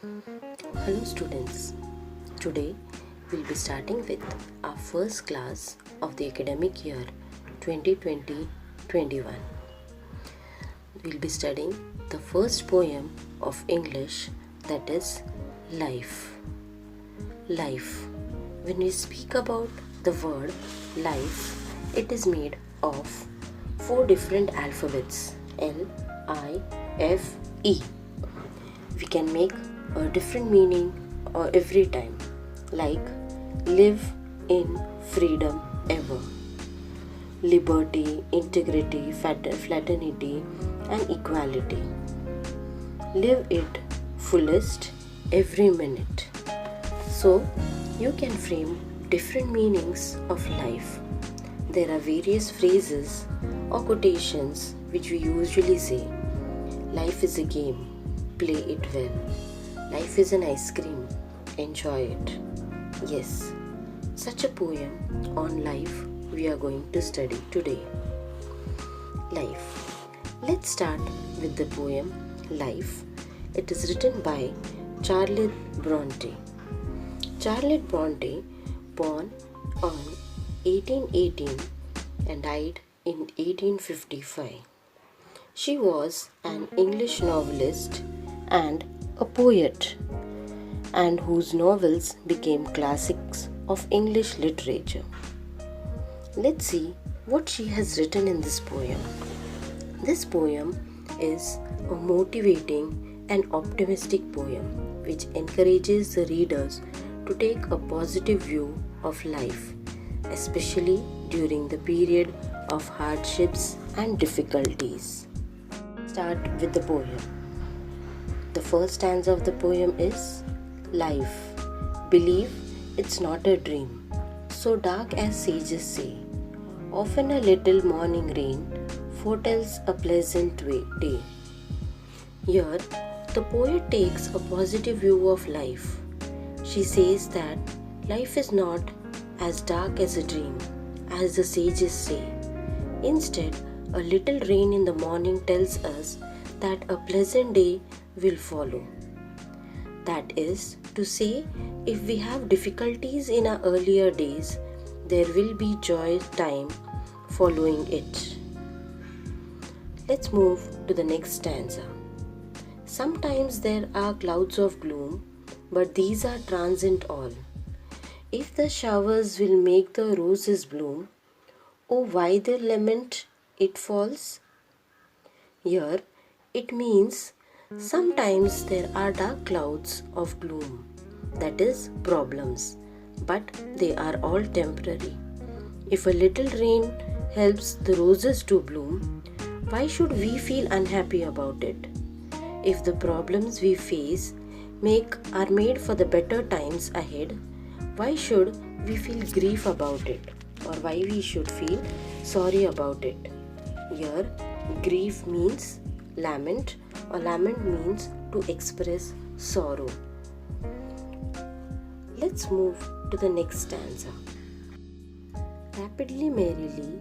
Hello students, today we'll be starting with our first class of the academic year 2020-21. We'll be studying the first poem of English, that is life. Life. When we speak about the word life, it is made of 4 different alphabets L, I, F, E. We can make a different meaning every time, like live in freedom ever, liberty, integrity, fraternity and equality. Live it fullest every minute. So you can frame different meanings of life. There are various phrases or quotations which we usually say. Life is a game, play it well. Life is an ice cream, enjoy it. Yes, such a poem on life we are going to study today. Life. Let's start with the poem Life. It is written by Charlotte Bronte. Charlotte Bronte, born on 1818 and died in 1855. She was an English novelist and a poet, and whose novels became classics of English literature. Let's see what she has written in this poem. This poem is a motivating and optimistic poem which encourages the readers to take a positive view of life, especially during the period of hardships and difficulties. Start with the poem. The first stanza of the poem is life. Believe it's not a dream, so dark as sages say. Often a little morning rain foretells a pleasant day. Here, the poet takes a positive view of life. She says that life is not as dark as a dream, as the sages say. Instead, a little rain in the morning tells us that a pleasant day will follow. That is to say, if we have difficulties in our earlier days, there will be joy time following it. Let's move to the next stanza. Sometimes there are clouds of gloom, but these are transient all. If the showers will make the roses bloom, oh why they lament it falls? Here it means sometimes there are dark clouds of gloom, that is problems, but they are all temporary. If a little rain helps the roses to bloom, why should we feel unhappy about it? If the problems we face are made for the better times ahead, why should we feel grief about it, or why we should feel sorry about it? Here, grief means lament, or lament means to express sorrow. Let's move to the next stanza. Rapidly, merrily,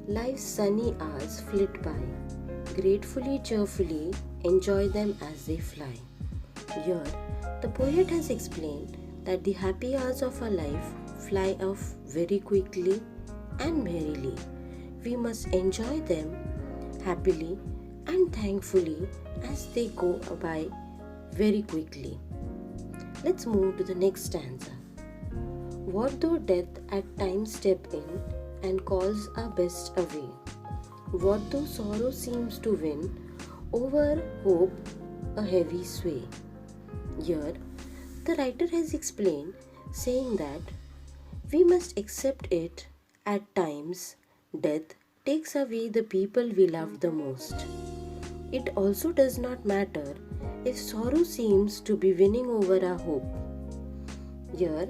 life's sunny hours flit by. Gratefully, cheerfully, enjoy them as they fly. Here, the poet has explained that the happy hours of our life fly off very quickly and merrily. We must enjoy them happily and thankfully as they go by very quickly. Let's move to the next stanza. What though death at times step in and calls our best away? What though sorrow seems to win over hope a heavy sway? Here, the writer has explained, saying that we must accept it at times. Death takes away the people we love the most. It also does not matter if sorrow seems to be winning over our hope. Here,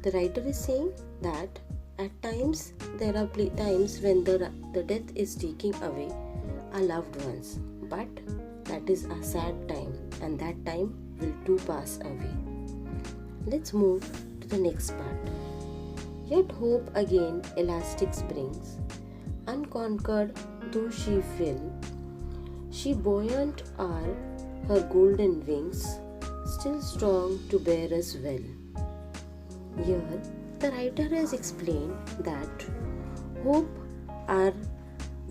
the writer is saying that at times there are times when the death is taking away our loved ones, but that is a sad time, and that time will too pass away. Let's move to the next part. Yet hope again elastic springs, unconquered though she fell, she buoyant are her golden wings, still strong to bear us well. Here, the writer has explained that hope our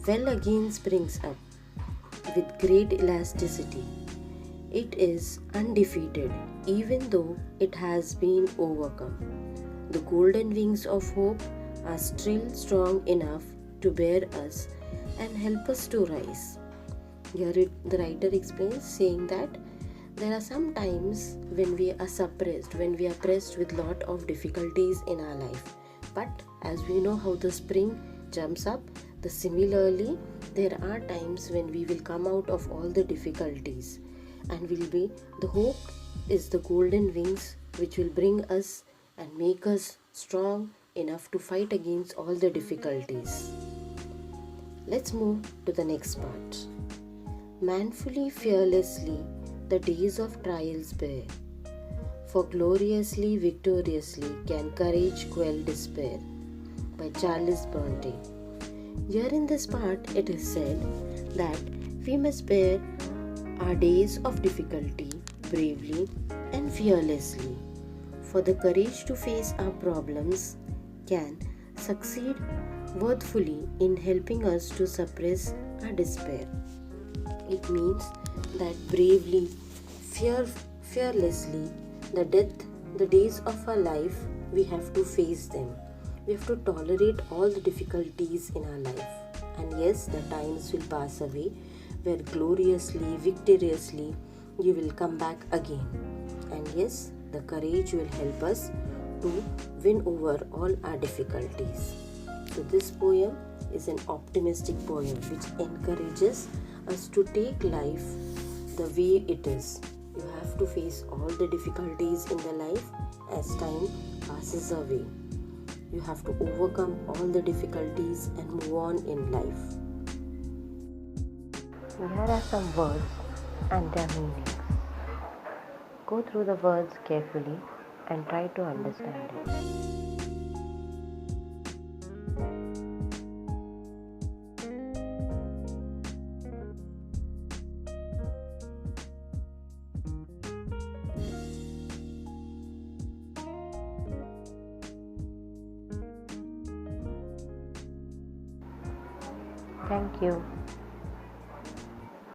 well again springs up with great elasticity. It is undefeated even though it has been overcome. The golden wings of hope are still strong enough to bear us and help us to rise. Here the writer explains saying that there are some times when we are suppressed, when we are pressed with lot of difficulties in our life. But as we know how the spring jumps up, similarly there are times when we will come out of all the difficulties and the hope is the golden wings which will bring us and make us strong enough to fight against all the difficulties. Let's move to the next part. Manfully, fearlessly, the days of trials bear, for gloriously, victoriously can courage quell despair. By Charles Bronte. Here in this part it is said that we must bear our days of difficulty bravely and fearlessly, for the courage to face our problems can succeed worthfully in helping us to suppress our despair. It means that bravely, fearlessly, the days of our life, we have to face them. We have to tolerate all the difficulties in our life. And yes, the times will pass away where gloriously, victoriously, you will come back again. And yes, the courage will help us to win over all our difficulties. So this poem is an optimistic poem which encourages us to take life the way it is. You have to face all the difficulties in the life as time passes away. You have to overcome all the difficulties and move on in life. Here are some words and their meanings. Go through the words carefully and try to understand it. Thank you.